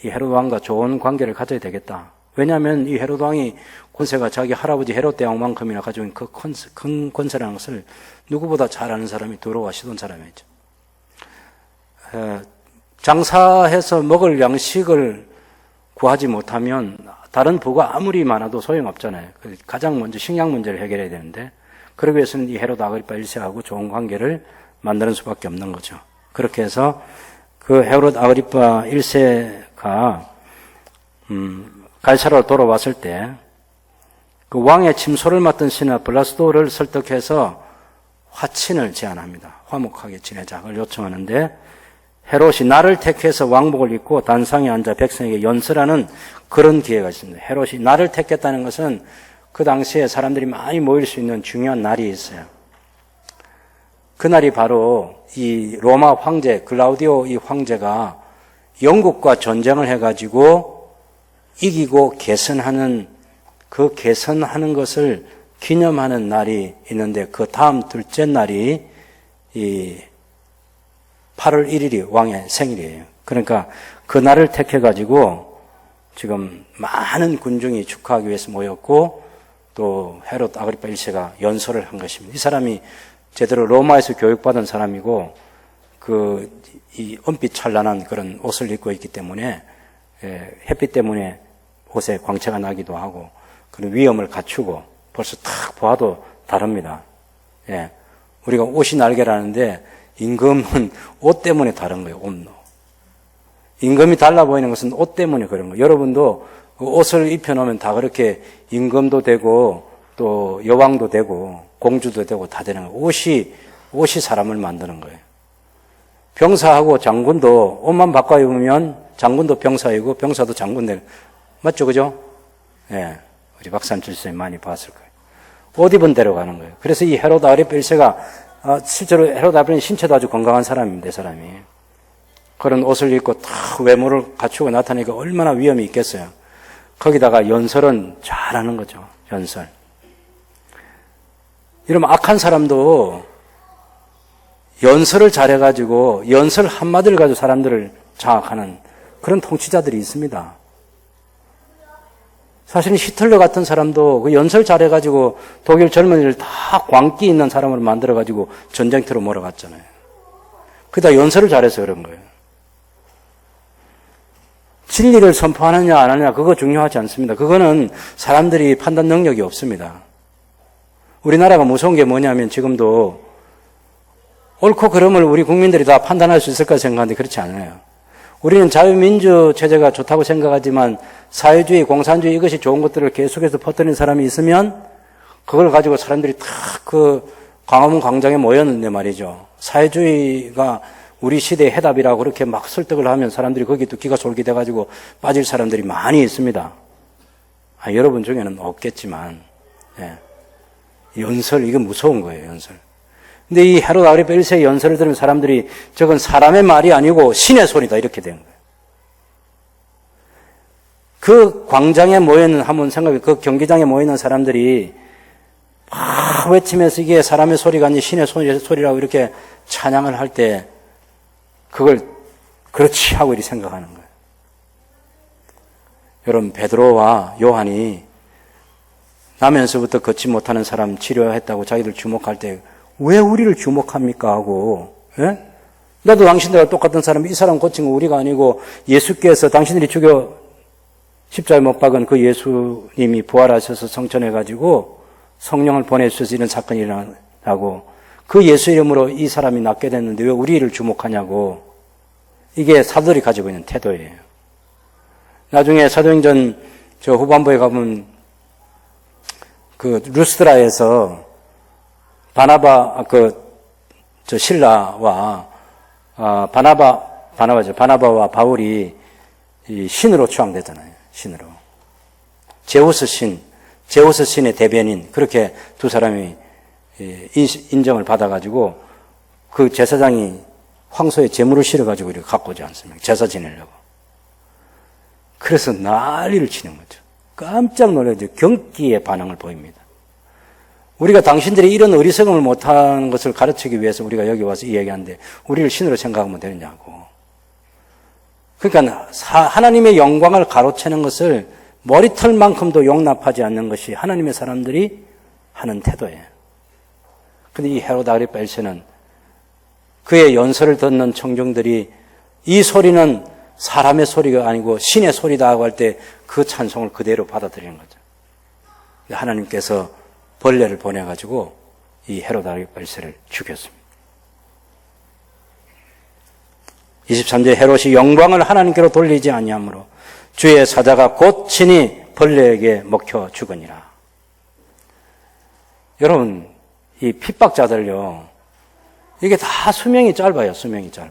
헤롯 왕과 좋은 관계를 가져야 되겠다. 왜냐하면 이 헤롯 왕이 권세가 자기 할아버지 헤롯 대왕만큼이나 가지고 있는 그 큰 권세라는 것을 누구보다 잘 아는 사람이 두로와 시돈 사람이죠. 장사해서 먹을 양식을 구하지 못하면 다른 부가 아무리 많아도 소용없잖아요. 가장 먼저 식량 문제를 해결해야 되는데 그러기 위해서는 이 헤롯 아그리파 1세하고 좋은 관계를 만드는 수밖에 없는 거죠. 그렇게 해서 그 헤롯 아그리파 1세가 가이사라로 돌아왔을 때 그 왕의 침소를 맡은 신하 블라스도를 설득해서 화친을 제안합니다. 화목하게 지내자를 요청하는데 헤롯이 나를 택해서 왕복을 입고 단상에 앉아 백성에게 연설하는 그런 기회가 있습니다. 헤롯이 나를 택했다는 것은 그 당시에 사람들이 많이 모일 수 있는 중요한 날이 있어요. 그날이 바로 이 로마 황제 글라우디오 이 황제가 영국과 전쟁을 해가지고 이기고 개선하는 그 개선하는 것을 기념하는 날이 있는데 그 다음 둘째 날이 이 8월 1일이 왕의 생일이에요. 그러니까 그 날을 택해가지고 지금 많은 군중이 축하하기 위해서 모였고 또 헤롯 아그리파 1세가 연설을 한 것입니다. 이 사람이 제대로 로마에서 교육받은 사람이고 이 은빛 찬란한 그런 옷을 입고 있기 때문에 햇빛 때문에 옷에 광채가 나기도 하고 그런 위엄을 갖추고 벌써 딱 보아도 다릅니다. 예. 우리가 옷이 날개라는데 임금은 옷 때문에 다른 거예요. 옷. 임금이 달라 보이는 것은 옷 때문에 그런 거예요. 여러분도 옷을 입혀놓으면 다 그렇게 임금도 되고 또 여왕도 되고 공주도 되고 다 되는 거예요. 옷이 사람을 만드는 거예요. 병사하고 장군도 옷만 바꿔 입으면 장군도 병사이고 병사도 장군 되는 맞죠? 그죠? 예. 우리 박산 질서님 많이 봤을 거예요. 옷 입은 대로 가는 거예요. 그래서 이 헤롯 아그리파 1세가 실제로 헤롯 아그리파는 신체도 아주 건강한 사람입니다. 사람이. 그런 옷을 입고 딱 외모를 갖추고 나타나니까 얼마나 위험이 있겠어요. 거기다가 연설은 잘하는 거죠. 연설. 이러면 악한 사람도 연설을 잘해가지고 연설 한마디를 가지고 사람들을 장악하는 그런 통치자들이 있습니다. 사실은 히틀러 같은 사람도 그 연설 잘해가지고 독일 젊은이를 다 광기 있는 사람으로 만들어가지고 전쟁터로 몰아갔잖아요. 그다 연설을 잘해서 그런 거예요. 진리를 선포하느냐 안 하느냐 그거 중요하지 않습니다. 그거는 사람들이 판단 능력이 없습니다. 우리나라가 무서운 게 뭐냐면 지금도 옳고 그름을 우리 국민들이 다 판단할 수 있을까 생각하는데 그렇지 않아요. 우리는 자유민주 체제가 좋다고 생각하지만 사회주의, 공산주의 이것이 좋은 것들을 계속해서 퍼뜨리는 사람이 있으면 그걸 가지고 사람들이 다 그 광화문 광장에 모였는데 말이죠. 사회주의가 우리 시대의 해답이라고 그렇게 막 설득을 하면 사람들이 거기 또 기가 솔깃해가지고 빠질 사람들이 많이 있습니다. 여러분 중에는 없겠지만 연설 이거 무서운 거예요. 연설. 근데 이 헤롯 아그리파 1세의 연설을 들으면 사람들이 저건 사람의 말이 아니고 신의 소리다 이렇게 된 거예요. 그 광장에 모여있는 한번 생각해 그 경기장에 모여있는 사람들이 막 외치면서 이게 사람의 소리가 아닌 신의 소리라고 이렇게 찬양을 할 때 그걸 그렇지 하고 이렇게 생각하는 거예요. 여러분 베드로와 요한이 나면서부터 걷지 못하는 사람 치료했다고 자기들 주목할 때 왜 우리를 주목합니까 하고 나도 당신들과 똑같은 사람 이 사람 고친 거 우리가 아니고 예수께서 당신들이 죽여 십자가에 못 박은 그 예수님이 부활하셔서 성천해가지고 성령을 보내주셔서 이런 사건이 일어나고 그 예수 이름으로 이 사람이 낫게 됐는데 왜 우리를 주목하냐고 이게 사도들이 가지고 있는 태도예요. 나중에 사도행전 저 후반부에 가면 그 루스드라에서 신라와 바나바와 바울이 이 신으로 추앙되잖아요. 신으로. 제우스 신의 대변인 그렇게 두 사람이 인정을 받아가지고 그 제사장이 황소에 재물을 실어가지고 이렇게 갖고 오지 않습니까? 제사 지내려고. 그래서 난리를 치는 거죠. 깜짝 놀라죠. 경기의 반응을 보입니다. 우리가 당신들이 이런 어리석음을 못하는 것을 가르치기 위해서 우리가 여기 와서 이 얘기하는데 우리를 신으로 생각하면 되느냐고. 그러니까 하나님의 영광을 가로채는 것을 머리털만큼도 용납하지 않는 것이 하나님의 사람들이 하는 태도예요. 그런데 이 헤롯 아그리파 1세는 그의 연설을 듣는 청중들이 이 소리는 사람의 소리가 아니고 신의 소리다 하고 할 때 그 찬송을 그대로 받아들이는 거죠. 하나님께서 벌레를 보내가지고 이 헤롯 아그리파 1세를 죽였습니다. 23절 헤롯이 영광을 하나님께로 돌리지 아니하므로 주의 사자가 곧 친히 벌레에게 먹혀 죽으니라. 여러분, 이 핍박자들요, 이게 다 수명이 짧아요. 수명이 짧아.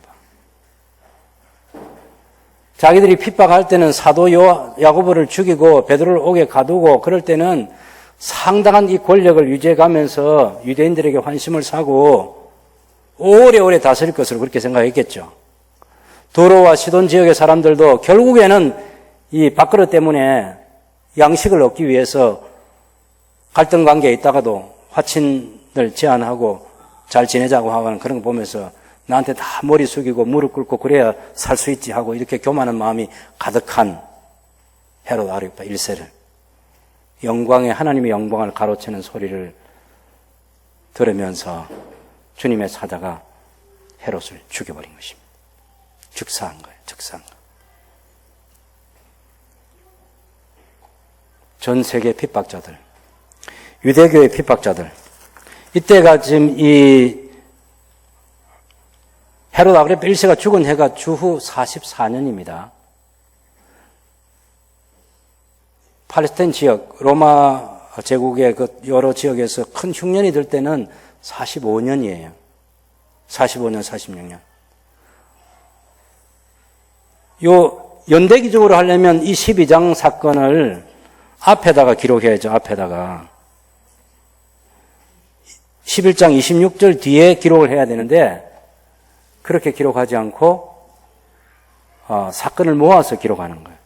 자기들이 핍박할 때는 사도 야고보를 죽이고 베드로를 옥에 가두고 그럴 때는 상당한 이 권력을 유지해가면서 유대인들에게 환심을 사고 오래오래 다스릴 것으로 그렇게 생각했겠죠. 도로와 시돈 지역의 사람들도 결국에는 이 밥그릇 때문에 양식을 얻기 위해서 갈등 관계에 있다가도 화친을 제안하고 잘 지내자고 하는 그런 거 보면서 나한테 다 머리 숙이고 무릎 꿇고 그래야 살 수 있지 하고 이렇게 교만한 마음이 가득한 헤롯 아그리파 1세를 하나님의 영광을 가로채는 소리를 들으면서 주님의 사자가 헤롯을 죽여버린 것입니다. 즉사한 거예요. 즉사한 거. 전 세계 핍박자들, 유대교의 핍박자들, 이때가 지금 이 헤롯 아그리파 1세가 죽은 해가 주후 44년입니다. 팔레스타인 지역, 로마 제국의 그 여러 지역에서 큰 흉년이 들 때는 45년이에요. 45년, 46년. 요 연대기적으로 하려면 이 12장 사건을 앞에다가 기록해야죠. 앞에다가 11장 26절 뒤에 기록을 해야 되는데 그렇게 기록하지 않고 사건을 모아서 기록하는 거예요.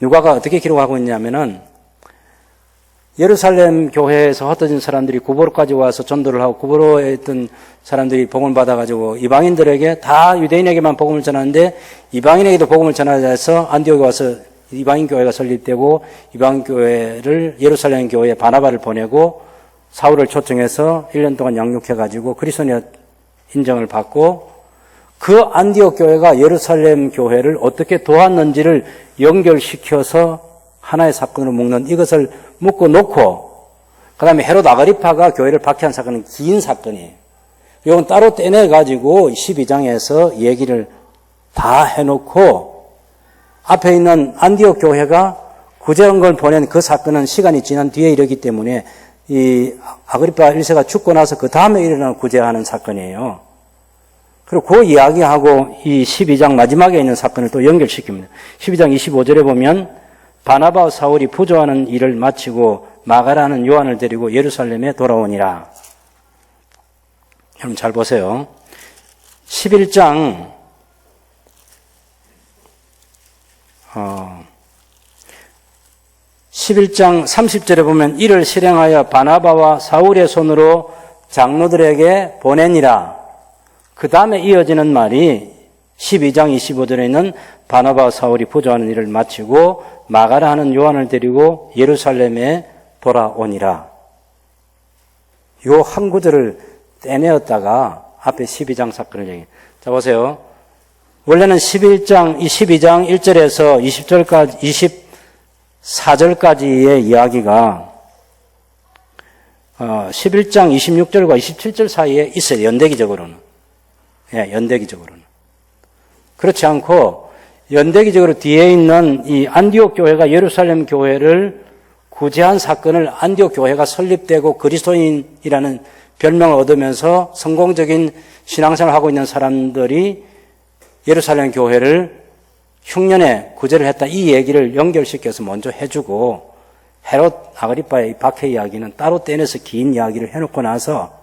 누가가 어떻게 기록하고 있냐면은 예루살렘 교회에서 흩어진 사람들이 구보로까지 와서 전도를 하고 구보로에 있던 사람들이 복음을 받아가지고 이방인들에게 다 유대인에게만 복음을 전하는데 이방인에게도 복음을 전하자 해서 안디옥에 와서 이방인 교회가 설립되고 이방인 교회를 예루살렘 교회에 바나바를 보내고 사울을 초청해서 1년 동안 양육해가지고 그리스도인의 인정을 받고 그 안디옥 교회가 예루살렘 교회를 어떻게 도왔는지를 연결시켜서 하나의 사건으로 묶는 이것을 묶어 놓고 그 다음에 헤롯 아그리파가 교회를 박해한 사건은 긴 사건이에요. 이건 따로 떼내가지고 12장에서 얘기를 다 해놓고 앞에 있는 안디옥 교회가 구제헌금을 보낸 그 사건은 시간이 지난 뒤에 이르기 때문에 이 아그리파 1세가 죽고 나서 그 다음에 일어난 구제하는 사건이에요. 그리고 그 이야기하고 이 12장 마지막에 있는 사건을 또 연결시킵니다. 12장 25절에 보면 바나바와 사울이 부조하는 일을 마치고 마가라는 요한을 데리고 예루살렘에 돌아오니라. 여러분 잘 보세요. 11장 30절에 보면 이를 실행하여 바나바와 사울의 손으로 장로들에게 보내니라. 그 다음에 이어지는 말이 12장 25절에 있는 바나바와 사울이 부조하는 일을 마치고 마가라 하는 요한을 데리고 예루살렘에 돌아오니라. 요 한 구절을 떼내었다가 앞에 12장 사건을 얘기해요. 자, 보세요. 원래는 12장 1절에서 20절까지, 24절까지의 이야기가 11장 26절과 27절 사이에 있어요. 연대기적으로는. 예, 연대기적으로는. 그렇지 않고 연대기적으로 뒤에 있는 이 안디옥 교회가 예루살렘 교회를 구제한 사건을 안디옥 교회가 설립되고 그리스도인이라는 별명을 얻으면서 성공적인 신앙생활을 하고 있는 사람들이 예루살렘 교회를 흉년에 구제를 했다. 이 얘기를 연결시켜서 먼저 해주고 헤롯 아그리파의 박해 이야기는 따로 떼내서 긴 이야기를 해놓고 나서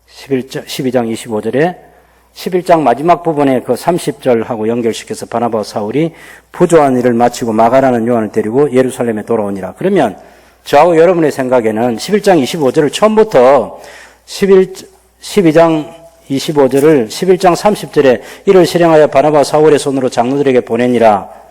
12장 25절에 11장 마지막 부분에 그 30절하고 연결시켜서 바나바와 사울이 부조한 일을 마치고 마가라는 요한을 데리고 예루살렘에 돌아오니라. 그러면 저하고 여러분의 생각에는 11장 25절을 처음부터 12장 25절을 11장 30절에 이를 실행하여 바나바와 사울의 손으로 장로들에게 보내니라.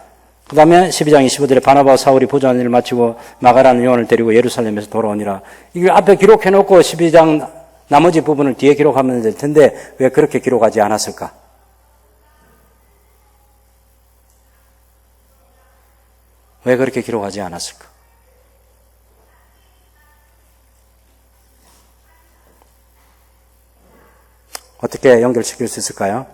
그 다음에 12장 25절에 바나바와 사울이 부조한 일을 마치고 마가라는 요한을 데리고 예루살렘에서 돌아오니라. 이걸 앞에 기록해놓고 12장 나머지 부분을 뒤에 기록하면 될 텐데 왜 그렇게 기록하지 않았을까? 왜 그렇게 기록하지 않았을까? 어떻게 연결시킬 수 있을까요?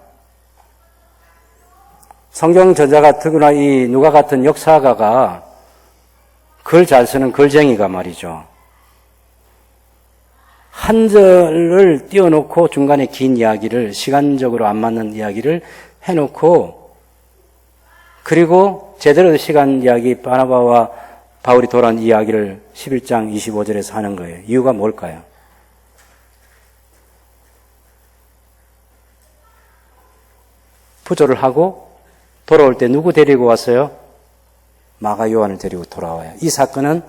성경 저자가 특히나 이 누가 같은 역사가가 글 잘 쓰는 글쟁이가 말이죠. 한 절을 띄워놓고 중간에 긴 이야기를, 시간적으로 안 맞는 이야기를 해놓고, 그리고 제대로 시간 이야기, 바나바와 바울이 돌아온 이야기를 11장 25절에서 하는 거예요. 이유가 뭘까요? 부조를 하고 돌아올 때 누구 데리고 왔어요? 마가 요한을 데리고 돌아와요. 이 사건은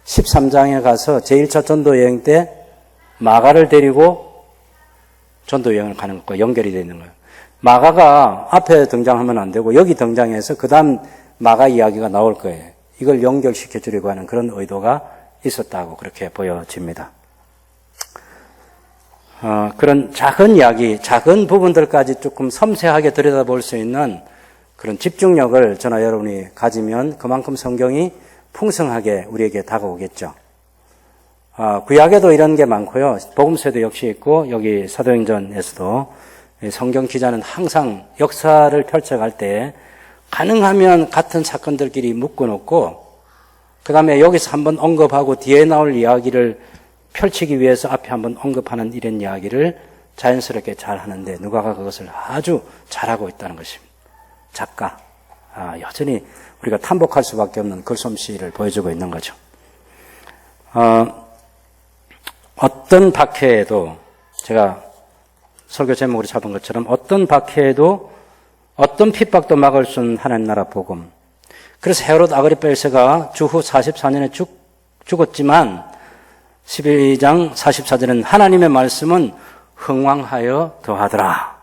13장에 가서 제1차 전도 여행 때 마가를 데리고 전도 여행을 가는 것과 연결이 되어 있는 거예요. 마가가 앞에 등장하면 안 되고 여기 등장해서 그 다음 마가 이야기가 나올 거예요. 이걸 연결시켜 주려고 하는 그런 의도가 있었다고 그렇게 보여집니다. 그런 작은 이야기, 작은 부분들까지 조금 섬세하게 들여다볼 수 있는 그런 집중력을 저나 여러분이 가지면 그만큼 성경이 풍성하게 우리에게 다가오겠죠. 구약에도 이런 게 많고요. 복음서에도 역시 있고 여기 사도행전에서도 성경 기자는 항상 역사를 펼쳐갈 때 가능하면 같은 사건들끼리 묶어놓고 그 다음에 여기서 한번 언급하고 뒤에 나올 이야기를 펼치기 위해서 앞에 한번 언급하는 이런 이야기를 자연스럽게 잘 하는데 누가가 그것을 아주 잘하고 있다는 것입니다. 작가. 여전히 우리가 탐복할 수밖에 없는 글솜씨를 보여주고 있는 거죠. 어떤 박해에도 제가 설교 제목으로 잡은 것처럼 어떤 박해에도 어떤 핍박도 막을 수 있는 하나님 나라 복음. 그래서 헤롯 아그리파 1세가 주후 44년에 죽었지만 12장 44절은 하나님의 말씀은 흥왕하여 더하더라.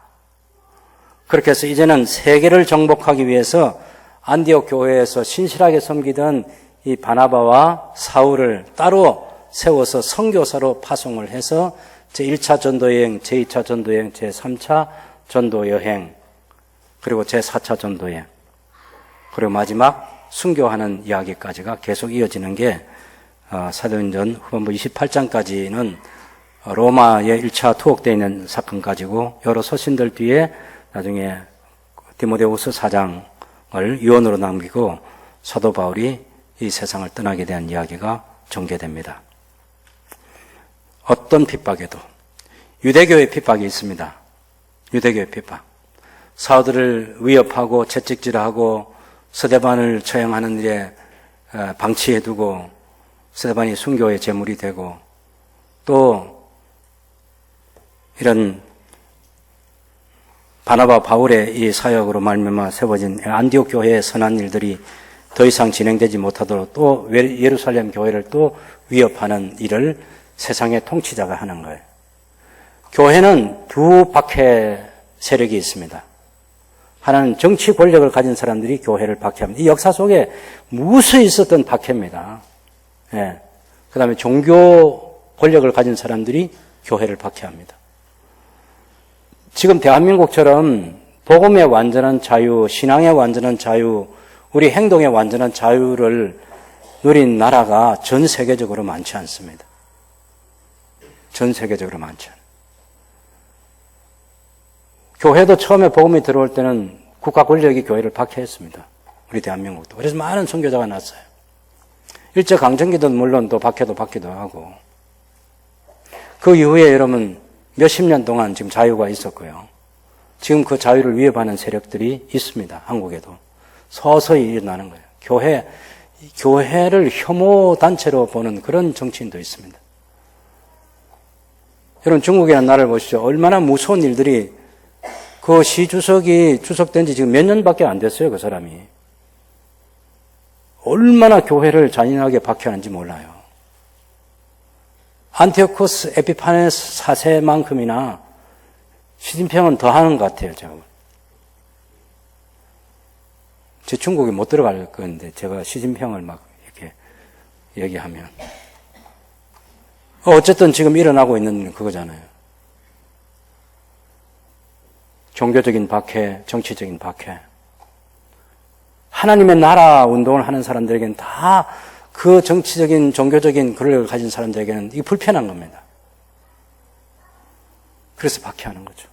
그렇게 해서 이제는 세계를 정복하기 위해서 안디옥 교회에서 신실하게 섬기던 이 바나바와 사울을 따로 세워서 선교사로 파송을 해서 제1차 전도여행, 제2차 전도여행, 제3차 전도여행, 그리고 제4차 전도여행, 그리고 마지막 순교하는 이야기까지가 계속 이어지는 게 사도행전 후반부 28장까지는 로마의 1차 투옥되어 있는 사건까지고 여러 서신들 뒤에 나중에 디모데후서 4장을 유언으로 남기고 사도 바울이 이 세상을 떠나게 대한 이야기가 전개됩니다. 어떤 핍박에도 유대교의 핍박이 있습니다. 유대교의 핍박. 사도들을 위협하고 채찍질하고 스데반을 처형하는 일에 방치해두고 스데반이 순교의 제물이 되고 또 이런 바나바 바울의 이 사역으로 말미암아 세워진 안디옥 교회의 선한 일들이 더 이상 진행되지 못하도록 또 예루살렘 교회를 또 위협하는 일을 세상의 통치자가 하는 거예요. 교회는 두 박해 세력이 있습니다. 하나는 정치 권력을 가진 사람들이 교회를 박해합니다. 이 역사 속에 무수히 있었던 박해입니다. 예. 그 다음에 종교 권력을 가진 사람들이 교회를 박해합니다. 지금 대한민국처럼 복음의 완전한 자유, 신앙의 완전한 자유, 우리 행동의 완전한 자유를 누린 나라가 전 세계적으로 많지 않습니다. 전 세계적으로 많지 않아요. 교회도 처음에 복음이 들어올 때는 국가 권력이 교회를 박해했습니다. 우리 대한민국도. 그래서 많은 선교자가 났어요. 일제강점기도 물론 또 박해도 받기도 하고. 그 이후에 여러분 몇십 년 동안 지금 자유가 있었고요. 지금 그 자유를 위협하는 세력들이 있습니다. 한국에도. 서서히 일어나는 거예요. 교회를 혐오 단체로 보는 그런 정치인도 있습니다. 여러분 중국이라는 나라를 보시죠. 얼마나 무서운 일들이 그 시주석이 주석된 지 지금 몇 년밖에 안 됐어요, 그 사람이. 얼마나 교회를 잔인하게 박해하는지 몰라요. 안티오코스 에피파네스 4세만큼이나 시진핑은 더 하는 것 같아요, 제가. 제 중국에 못 들어갈 건데, 제가 시진핑을 막 이렇게 얘기하면. 어쨌든 지금 일어나고 있는 그거잖아요. 종교적인 박해, 정치적인 박해. 하나님의 나라 운동을 하는 사람들에게는 다 그 정치적인, 종교적인 권력을 가진 사람들에게는 이게 불편한 겁니다. 그래서 박해하는 거죠.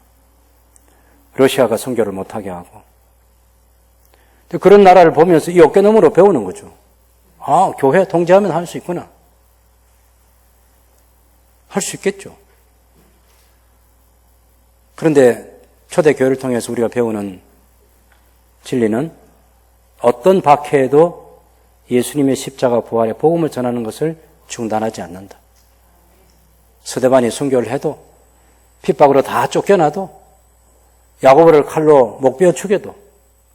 러시아가 선교를 못하게 하고. 그런 나라를 보면서 이 어깨너머로 배우는 거죠. 아, 교회 통제하면 할 수 있구나. 할 수 있겠죠. 그런데 초대교회를 통해서 우리가 배우는 진리는 어떤 박해에도 예수님의 십자가 부활의 복음을 전하는 것을 중단하지 않는다. 스데반이 순교를 해도 핍박으로 다 쫓겨나도 야고보를 칼로 목베어 죽여도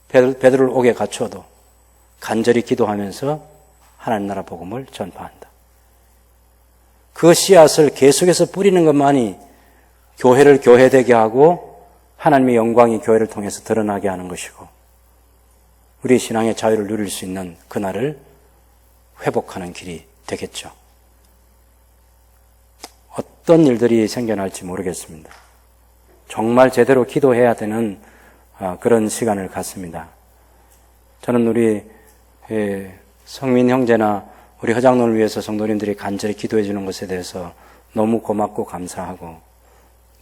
베드로를 옥에 갇혀도 간절히 기도하면서 하나님 나라 복음을 전파한다. 그 씨앗을 계속해서 뿌리는 것만이 교회를 교회되게 하고 하나님의 영광이 교회를 통해서 드러나게 하는 것이고 우리 신앙의 자유를 누릴 수 있는 그날을 회복하는 길이 되겠죠. 어떤 일들이 생겨날지 모르겠습니다. 정말 제대로 기도해야 되는 그런 시간을 갖습니다. 저는 우리 성민 형제나 우리 허장론을 위해서 성도님들이 간절히 기도해 주는 것에 대해서 너무 고맙고 감사하고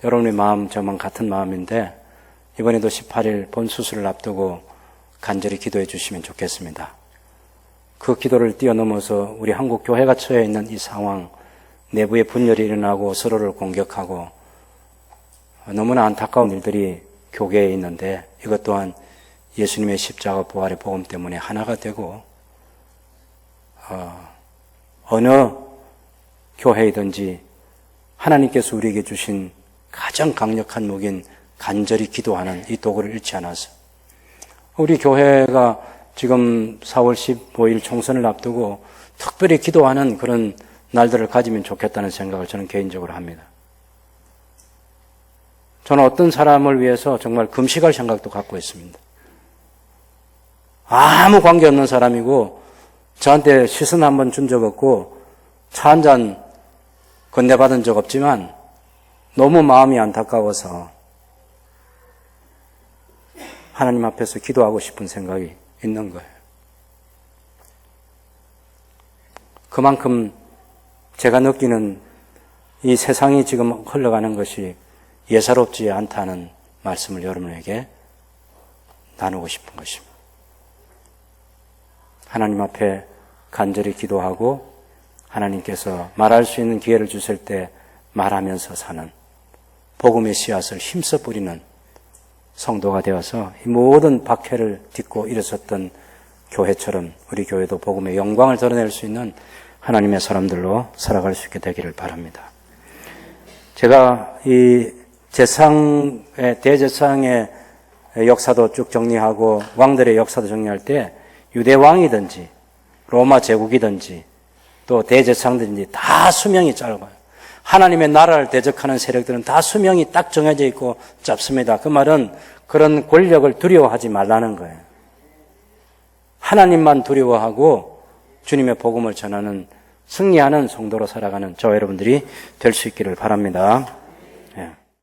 여러분의 마음 저만 같은 마음인데 이번에도 18일 본 수술을 앞두고 간절히 기도해 주시면 좋겠습니다. 그 기도를 뛰어넘어서 우리 한국 교회가 처해 있는 이 상황, 내부의 분열이 일어나고 서로를 공격하고 너무나 안타까운 일들이 교계에 있는데 이것 또한 예수님의 십자가 부활의 복음 때문에 하나가 되고 어느 교회이든지 하나님께서 우리에게 주신 가장 강력한 무기인 간절히 기도하는 이 도구를 잃지 않아서 우리 교회가 지금 4월 15일 총선을 앞두고 특별히 기도하는 그런 날들을 가지면 좋겠다는 생각을 저는 개인적으로 합니다. 저는 어떤 사람을 위해서 정말 금식할 생각도 갖고 있습니다. 아무 관계없는 사람이고 저한테 시선 한번 준 적 없고 차 한 잔 건네받은 적 없지만 너무 마음이 안타까워서 하나님 앞에서 기도하고 싶은 생각이 있는 거예요. 그만큼 제가 느끼는 이 세상이 지금 흘러가는 것이 예사롭지 않다는 말씀을 여러분에게 나누고 싶은 것입니다. 하나님 앞에 간절히 기도하고 하나님께서 말할 수 있는 기회를 주실 때 말하면서 사는 복음의 씨앗을 힘써 뿌리는 성도가 되어서 이 모든 박해를 딛고 일어섰던 교회처럼 우리 교회도 복음의 영광을 드러낼 수 있는 하나님의 사람들로 살아갈 수 있게 되기를 바랍니다. 제가 이 대제사장의 역사도 쭉 정리하고 왕들의 역사도 정리할 때 유대 왕이든지 로마 제국이든지 또 대제사장들인지 다 수명이 짧아요. 하나님의 나라를 대적하는 세력들은 다 수명이 딱 정해져 있고 짧습니다. 그 말은 그런 권력을 두려워하지 말라는 거예요. 하나님만 두려워하고 주님의 복음을 전하는 승리하는 성도로 살아가는 저와 여러분들이 될 수 있기를 바랍니다.